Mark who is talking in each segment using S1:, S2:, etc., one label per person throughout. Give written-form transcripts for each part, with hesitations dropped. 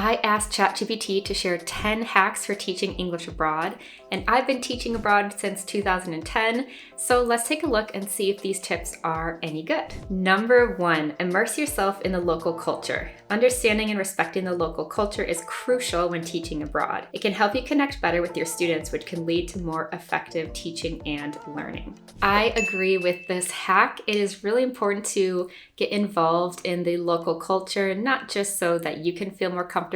S1: I asked ChatGPT to share 10 hacks for teaching English abroad, and I've been teaching abroad since 2010, so let's take a look and see if these tips are any good. Number 1, immerse yourself in the local culture. Understanding and respecting the local culture is crucial when teaching abroad. It can help you connect better with your students, which can lead to more effective teaching and learning. I agree with this hack. It is really important to get involved in the local culture, not just so that you can feel more comfortable,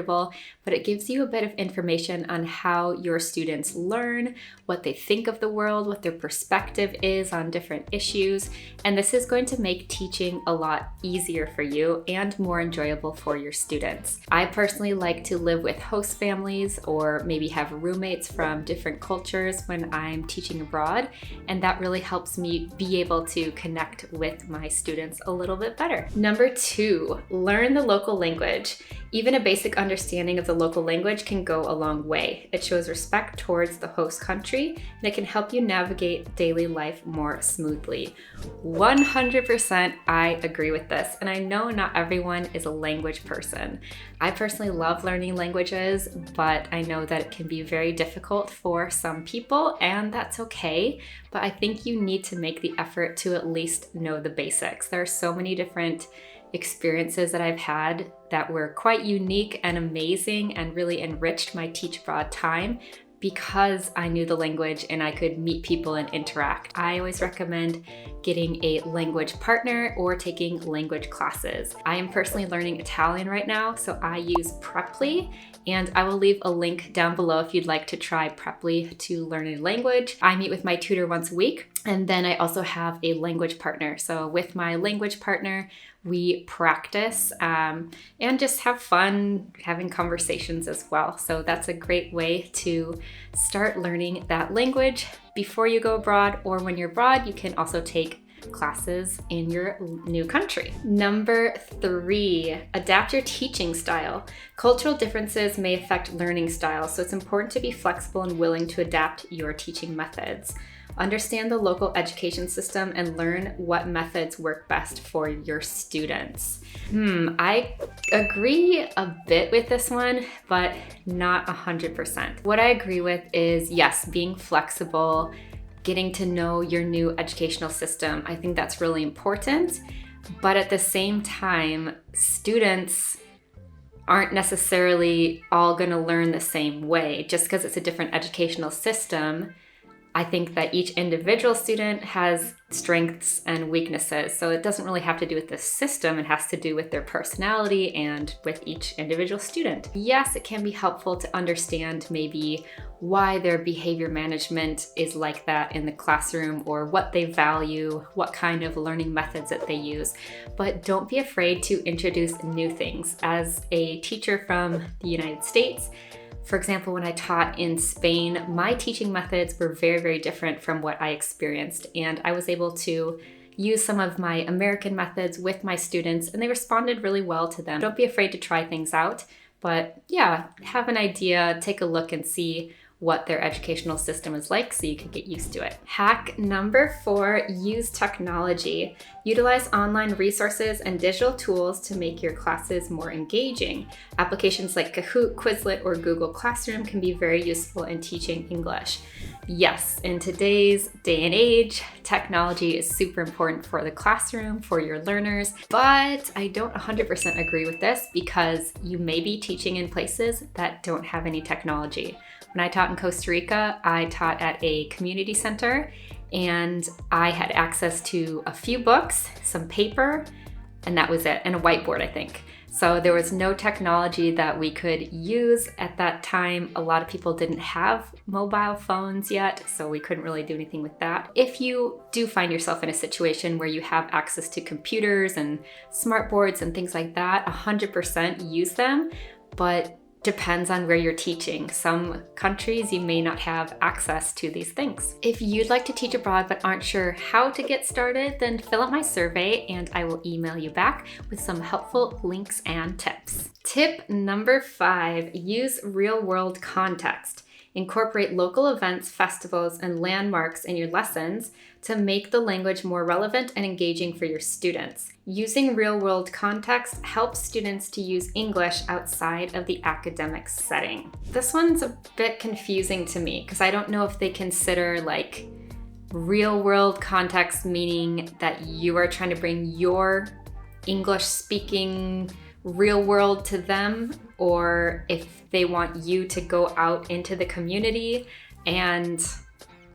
S1: but it gives you a bit of information on how your students learn, what they think of the world, what their perspective is on different issues, and this is going to make teaching a lot easier for you and more enjoyable for your students. I personally like to live with host families or maybe have roommates from different cultures when I'm teaching abroad, and that really helps me be able to connect with my students a little bit better. Number 2, learn the local language. Even a basic understanding of the local language can go a long way. It shows respect towards the host country, and it can help you navigate daily life more smoothly. 100% I agree with this, and I know not everyone is a language person. I personally love learning languages, but I know that it can be very difficult for some people, and that's okay. But I think you need to make the effort to at least know the basics. There are so many different experiences that I've had that were quite unique and amazing and really enriched my teach abroad time because I knew the language and I could meet people and interact. I always recommend getting a language partner or taking language classes. I am personally learning Italian right now, so I use Preply, and I will leave a link down below if you'd like to try Preply to learn a language. I meet with my tutor once a week, and then I also have a language partner. So with my language partner, we practice and just have fun having conversations as well. So that's a great way to start learning that language before you go abroad, or when you're abroad, you can also take classes in your new country. Number 3, adapt your teaching style. Cultural differences may affect learning styles, so it's important to be flexible and willing to adapt your teaching methods. Understand the local education system and learn what methods work best for your students. I agree a bit with this one, but not 100%. What I agree with is, yes, being flexible, getting to know your new educational system. I think that's really important. But at the same time, students aren't necessarily all going to learn the same way. Just because it's a different educational system, I think that each individual student has strengths and weaknesses. So it doesn't really have to do with the system. It has to do with their personality and with each individual student. Yes, it can be helpful to understand maybe why their behavior management is like that in the classroom, or what they value, what kind of learning methods that they use. But don't be afraid to introduce new things. As a teacher from the United States, for example, when I taught in Spain, my teaching methods were very, very different from what I experienced, and I was able to use some of my American methods with my students, and they responded really well to them. Don't be afraid to try things out, but yeah, have an idea, take a look and see what their educational system is like so you can get used to it. Hack number 4, use technology. Utilize online resources and digital tools to make your classes more engaging. Applications like Kahoot, Quizlet, or Google Classroom can be very useful in teaching English. Yes, in today's day and age, technology is super important for the classroom, for your learners, but I don't 100% agree with this because you may be teaching in places that don't have any technology. When I taught in Costa Rica, I taught at a community center, and I had access to a few books, some paper, and that was it, and a whiteboard, I think. So there was no technology that we could use at that time. A lot of people didn't have mobile phones yet, so we couldn't really do anything with that. If you do find yourself in a situation where you have access to computers and smart boards and things like that, 100% use them, but depends on where you're teaching. Some countries you may not have access to these things. If you'd like to teach abroad but aren't sure how to get started, then fill out my survey and I will email you back with some helpful links and tips. Tip number 5, use real-world context. Incorporate local events, festivals, and landmarks in your lessons to make the language more relevant and engaging for your students. Using real-world context helps students to use English outside of the academic setting. This one's a bit confusing to me because I don't know if they consider like real-world context, meaning that you are trying to bring your English-speaking real world to them, or if they want you to go out into the community and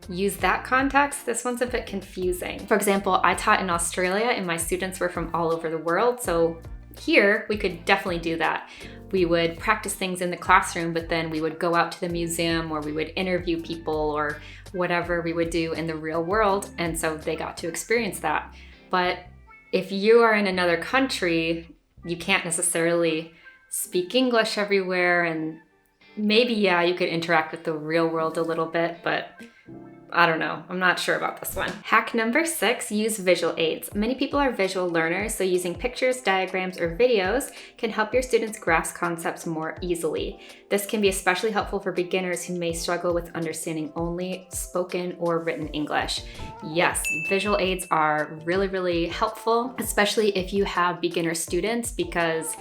S1: use that context. This one's a bit confusing. For example, I taught in Australia and my students were from all over the world, so here we could definitely do that. We would practice things in the classroom, but then we would go out to the museum or we would interview people or whatever we would do in the real world, and so they got to experience that. But if you are in another country, you can't necessarily speak English everywhere, and maybe, yeah, you could interact with the real world a little bit, but I don't know. I'm not sure about this one. Hack number 6, use visual aids. Many people are visual learners, so using pictures, diagrams, or videos can help your students grasp concepts more easily. This can be especially helpful for beginners who may struggle with understanding only spoken or written English. Yes, visual aids are really, really helpful, especially if you have beginner students, because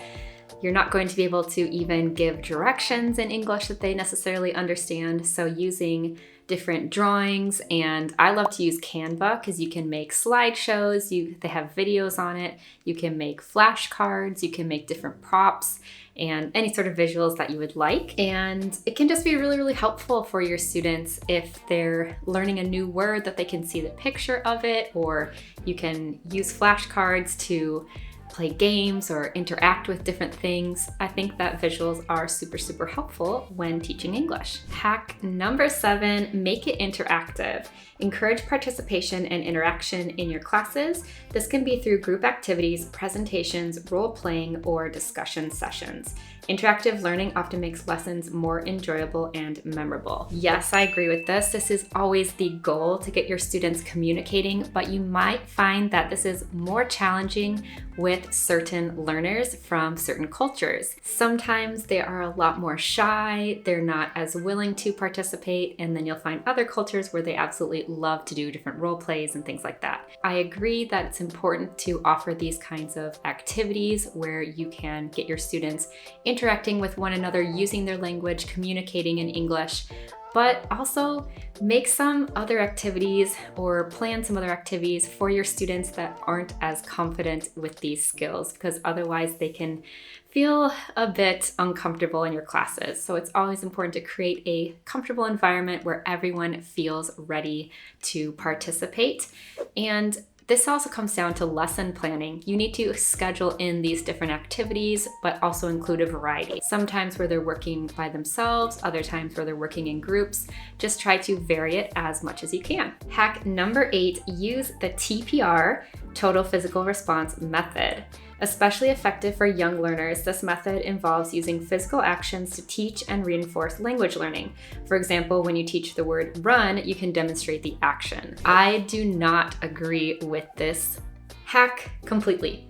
S1: you're not going to be able to even give directions in English that they necessarily understand. So using different drawings, and I love to use Canva because you can make slideshows, they have videos on it, you can make flashcards, you can make different props and any sort of visuals that you would like. And it can just be really, really helpful for your students if they're learning a new word that they can see the picture of it, or you can use flashcards to play games or interact with different things. I think that visuals are super, super helpful when teaching English. Hack number 7, make it interactive. Encourage participation and interaction in your classes. This can be through group activities, presentations, role-playing, or discussion sessions. Interactive learning often makes lessons more enjoyable and memorable. Yes, I agree with this. This is always the goal, to get your students communicating, but you might find that this is more challenging with certain learners from certain cultures. Sometimes they are a lot more shy, they're not as willing to participate, and then you'll find other cultures where they absolutely love to do different role plays and things like that. I agree that it's important to offer these kinds of activities where you can get your students interacting with one another, using their language, communicating in English, but also make some other activities or plan some other activities for your students that aren't as confident with these skills, because otherwise they can feel a bit uncomfortable in your classes. So it's always important to create a comfortable environment where everyone feels ready to participate. And this also comes down to lesson planning. You need to schedule in these different activities, but also include a variety. Sometimes where they're working by themselves, other times where they're working in groups. Just try to vary it as much as you can. Hack number 8, use the TPR, Total Physical Response method. Especially effective for young learners, this method involves using physical actions to teach and reinforce language learning. For example, when you teach the word run, you can demonstrate the action. I do not agree with this hack completely,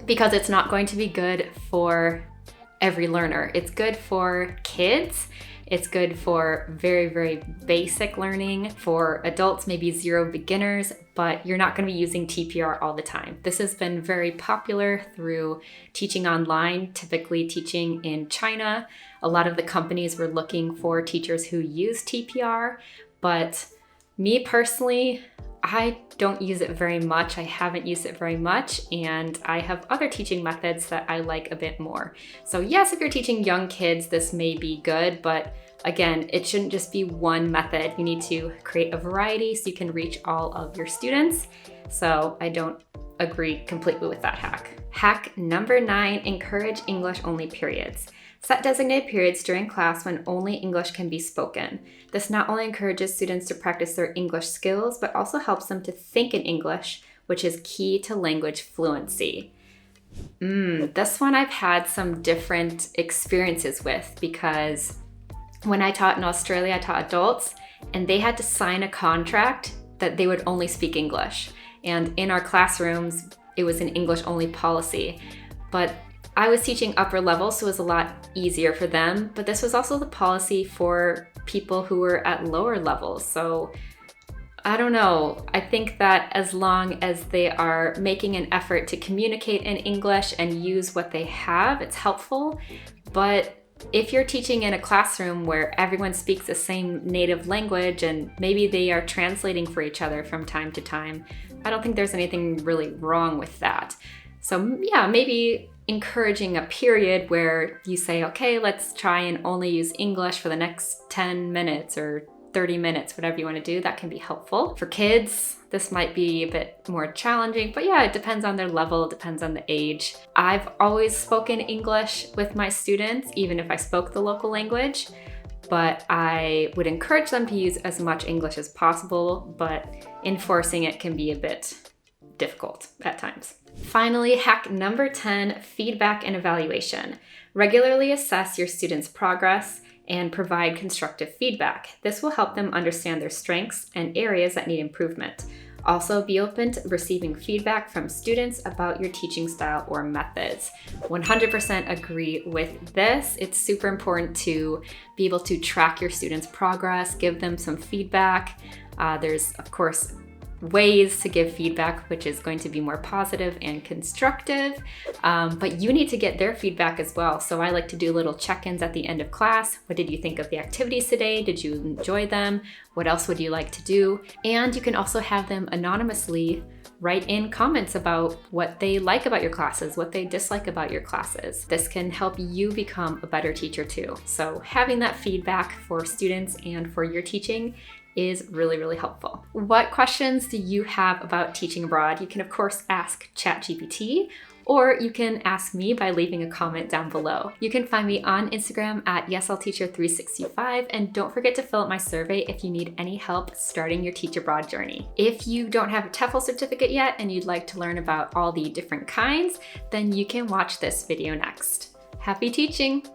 S1: because it's not going to be good for every learner. It's good for kids. It's good for very, very basic learning. For adults, maybe zero beginners, but you're not going to be using TPR all the time. This has been very popular through teaching online, typically teaching in China. A lot of the companies were looking for teachers who use TPR, but me personally, I don't use it very much. I haven't used it very much, and I have other teaching methods that I like a bit more. So yes, if you're teaching young kids, this may be good, but again, it shouldn't just be one method. You need to create a variety so you can reach all of your students. So I don't agree completely with that hack. Hack number 9, encourage English-only periods. Set designated periods during class when only English can be spoken. This not only encourages students to practice their English skills, but also helps them to think in English, which is key to language fluency. This one I've had some different experiences with, because when I taught in Australia, I taught adults, and they had to sign a contract that they would only speak English. And in our classrooms, it was an English-only policy. But I was teaching upper level, so it was a lot easier for them, but this was also the policy for people who were at lower levels. So I don't know. I think that as long as they are making an effort to communicate in English and use what they have, it's helpful. But if you're teaching in a classroom where everyone speaks the same native language and maybe they are translating for each other from time to time, I don't think there's anything really wrong with that. So yeah, maybe encouraging a period where you say, okay, let's try and only use English for the next 10 minutes or 30 minutes, whatever you want to do, that can be helpful. For kids, this might be a bit more challenging, but yeah, it depends on their level, it depends on the age. I've always spoken English with my students, even if I spoke the local language, but I would encourage them to use as much English as possible, but enforcing it can be a bit difficult at times. Finally, hack number 10, feedback and evaluation. Regularly assess your students' progress and provide constructive feedback. This will help them understand their strengths and areas that need improvement. Also, be open to receiving feedback from students about your teaching style or methods. 100% agree with this. It's super important to be able to track your students' progress, give them some feedback. There's, of course, ways to give feedback, which is going to be more positive and constructive, but you need to get their feedback as well. So I like to do little check-ins at the end of class. What did you think of the activities today? Did you enjoy them? What else would you like to do? And you can also have them anonymously write in comments about what they like about your classes, what they dislike about your classes. This can help you become a better teacher too. So having that feedback for students and for your teaching is really, really helpful. What questions do you have about teaching abroad? You can of course ask ChatGPT, or you can ask me by leaving a comment down below. You can find me on Instagram at YesI'llTeacher365, and don't forget to fill out my survey if you need any help starting your teach abroad journey. If you don't have a TEFL certificate yet and you'd like to learn about all the different kinds, then you can watch this video next. Happy teaching!